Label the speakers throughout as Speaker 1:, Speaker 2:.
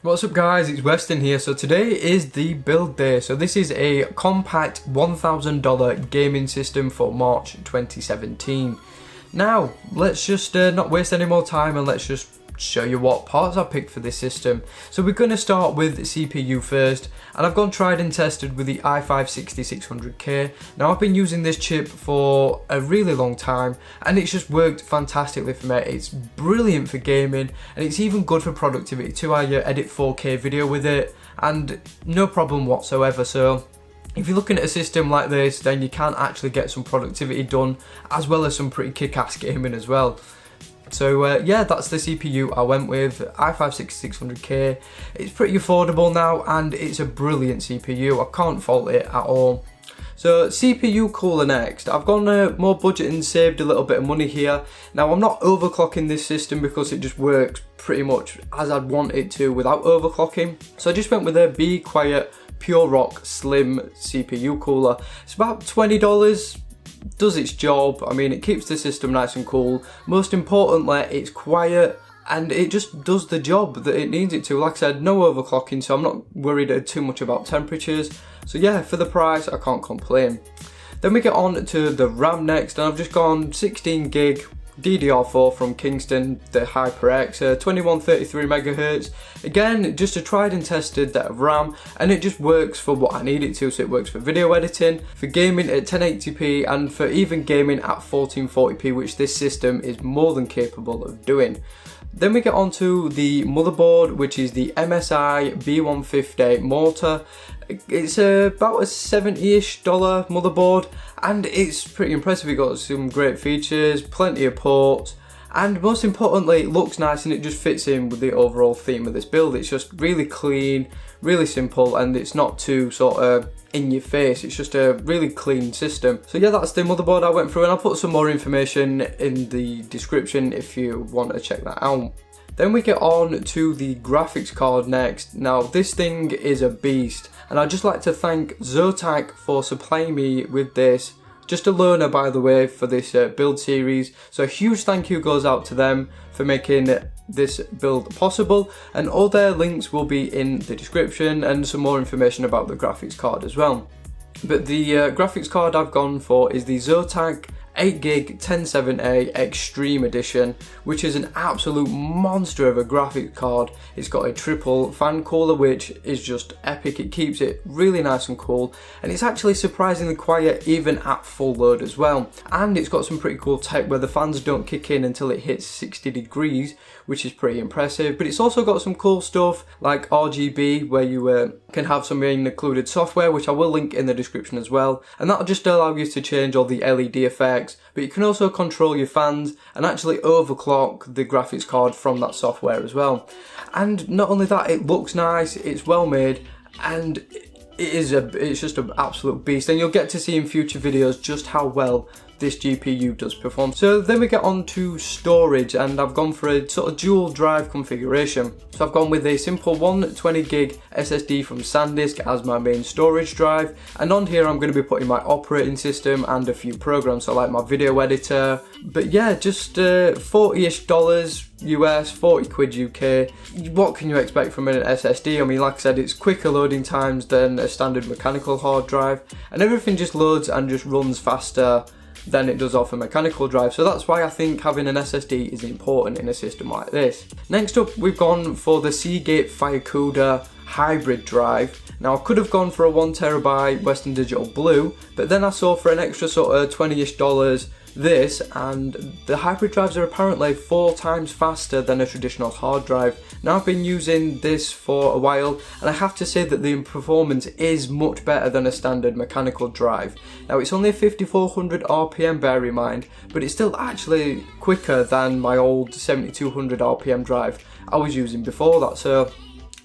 Speaker 1: What's up guys, it's Weston here. So today is the build day. So this is a compact $1,000 gaming system for March 2017. Now let's just not waste any more time and let's just show you what parts I picked for this system. So we're going to start with CPU first, and I've gone tried and tested with the i5-6600K. Now I've been using this chip for a really long time and it's just worked fantastically for me. It's brilliant for gaming and it's even good for productivity too. I edit 4K video with it and no problem whatsoever. So if you're looking at a system like this, then you can actually get some productivity done as well as some pretty kick-ass gaming as well. So yeah, that's the CPU I went with, i5-6600K. It's pretty affordable now and it's a brilliant CPU, I can't fault it at all. So CPU cooler next. I've gone more budget and saved a little bit of money here. Now I'm not overclocking this system because it just works pretty much as I'd want it to without overclocking. So I just went with a Be Quiet Pure Rock Slim CPU cooler. It's about $20. Does its job. I mean, it keeps the system nice and cool. Most importantly, it's quiet and it just does the job that it needs it to. Like I said, no overclocking, so I'm not worried too much about temperatures. So yeah, for the price, I can't complain. Then we get on to the RAM next, and I've just gone 16 gig DDR4 from Kingston, the HyperX, 2133 MHz. Again, just a tried and tested that of RAM, and it just works for what I need it to. So it works for video editing, for gaming at 1080p, and for even gaming at 1440p, which this system is more than capable of doing. Then we get on to the motherboard, which is the MSI B150 Mortar. It's about a $70-ish motherboard and it's pretty impressive. It got some great features, plenty of ports, and most importantly it looks nice and it just fits in with the overall theme of this build. It's just really clean, really simple, and it's not too sort of in your face. It's just a really clean system. So yeah, that's the motherboard I went through, and I'll put some more information in the description if you want to check that out. Then we get on to the graphics card next. Now this thing is a beast, and I'd just like to thank Zotac for supplying me with this. Just a loaner, by the way, for this build series. So a huge thank you goes out to them for making this build possible, and all their links will be in the description and some more information about the graphics card as well. But the graphics card I've gone for is the Zotac 8GB 1070 Extreme Edition, which is an absolute monster of a graphics card. It's got a triple fan cooler, which is just epic. It keeps it really nice and cool, and it's actually surprisingly quiet even at full load as well. And it's got some pretty cool tech where the fans don't kick in until it hits 60 degrees, which is pretty impressive. But it's also got some cool stuff like RGB, where you can have some included software, which I will link in the description as well, and that'll just allow you to change all the LED effects. But you can also control your fans and actually overclock the graphics card from that software as well. And not only that, it looks nice, it's well made, and it's just an absolute beast. And you'll get to see in future videos just how well this GPU does perform. So then we get on to storage, and I've gone for a sort of dual drive configuration. So I've gone with a simple 120 gig SSD from SanDisk as my main storage drive, and on here I'm going to be putting my operating system and a few programs, so like my video editor. But yeah, just $40-ish US, 40 quid UK. What can you expect from an SSD? I mean, like I said, it's quicker loading times than a standard mechanical hard drive, and everything just loads and just runs faster than it does off a mechanical drive. So that's why I think having an SSD is important in a system like this. Next up, we've gone for the Seagate Firecuda hybrid drive. Now I could have gone for a 1TB Western Digital Blue, but then I saw for an extra sort of $20-ish this, and the hybrid drives are apparently 4 times faster than a traditional hard drive. Now I've been using this for a while, and I have to say that the performance is much better than a standard mechanical drive. Now it's only a 5400 RPM, bear in mind, but it's still actually quicker than my old 7200 RPM drive I was using before that. So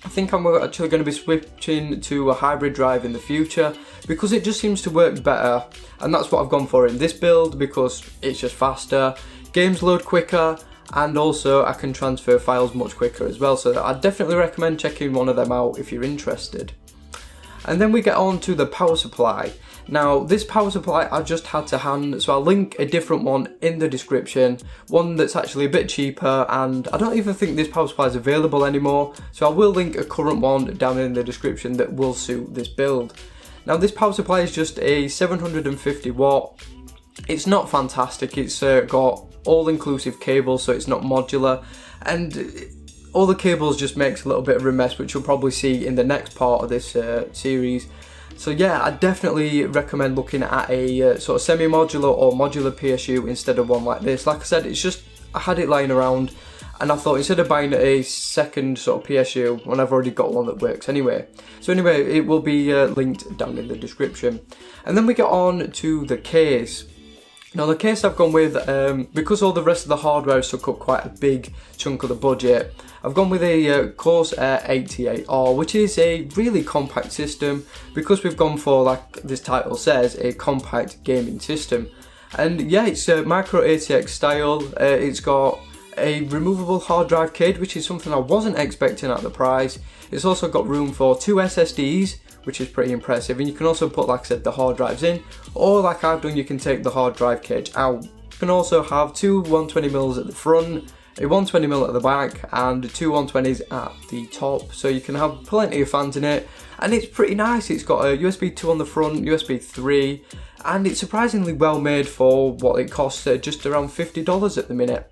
Speaker 1: I think I'm actually going to be switching to a hybrid drive in the future because it just seems to work better, and that's what I've gone for in this build because it's just faster, games load quicker, and also I can transfer files much quicker as well. So I definitely recommend checking one of them out if you're interested. And then we get on to the power supply. Now this power supply I just had to hand, so I'll link a different one in the description, one that's actually a bit cheaper, and I don't even think this power supply is available anymore, so I will link a current one down in the description that will suit this build. Now this power supply is just a 750 watt. It's not fantastic, it's got all-inclusive cables, so it's not modular, and all the cables just makes a little bit of a mess, which you'll probably see in the next part of this series. So yeah, I definitely recommend looking at a sort of semi-modular or modular PSU instead of one like this. Like I said, it's just, I had it lying around and I thought instead of buying a second sort of PSU when I've already got one that works anyway. So anyway, it will be linked down in the description. And then we get on to the case. Now the case I've gone with, because all the rest of the hardware took up quite a big chunk of the budget, I've gone with a Corsair 88R, which is a really compact system, because we've gone for, like this title says, a compact gaming system. And yeah, it's micro ATX style. It's got a removable hard drive cage, which is something I wasn't expecting at the price. It's also got room for 2 SSDs, which is pretty impressive, and you can also put, like I said, the hard drives in, or like I've done, you can take the hard drive cage out. You can also have 2 120mm at the front, a 120mm at the back, and 2 120s at the top, so you can have plenty of fans in it, and it's pretty nice. It's got a USB 2 on the front, USB 3, and it's surprisingly well made for what it costs, just around $50 at the minute.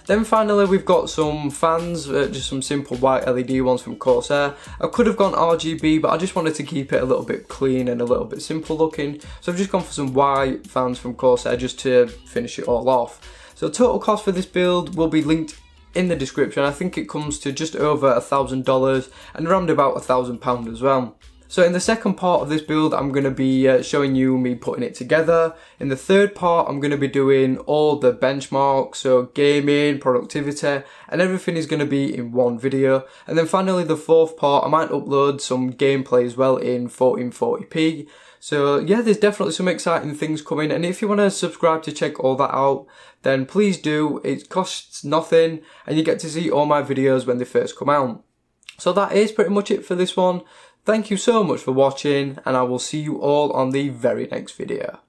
Speaker 1: Then finally we've got some fans, just some simple white LED ones from Corsair. I could have gone RGB, but I just wanted to keep it a little bit clean and a little bit simple looking, so I've just gone for some white fans from Corsair just to finish it all off. So total cost for this build will be linked in the description. I think it comes to just over $1,000 and around about £1,000 as well. So in the second part of this build, I'm going to be showing you me putting it together. In the third part, I'm going to be doing all the benchmarks, so gaming, productivity, and everything is going to be in one video. And then finally, the fourth part, I might upload some gameplay as well in 1440p. So yeah, there's definitely some exciting things coming, and if you want to subscribe to check all that out, then please do. It costs nothing, and you get to see all my videos when they first come out. So that is pretty much it for this one. Thank you so much for watching, and I will see you all on the very next video.